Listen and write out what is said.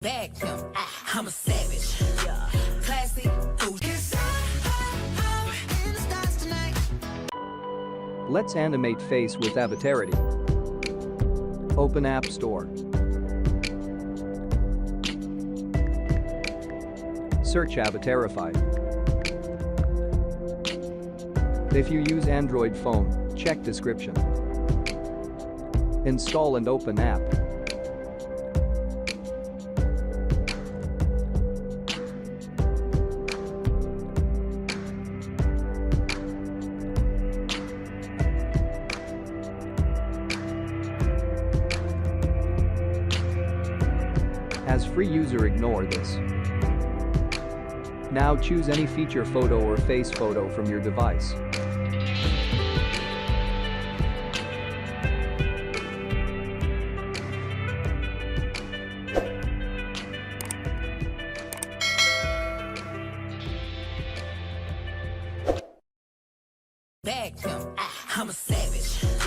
Vacuum, I'm a savage. Classy, food. Let's animate face with Avatarify. Open App Store. Search Avatarify. If you use Android phone, check description. Install and open app. As free user, ignore this. Now choose any feature photo or face photo from your device. Vacuum, I'm a savage.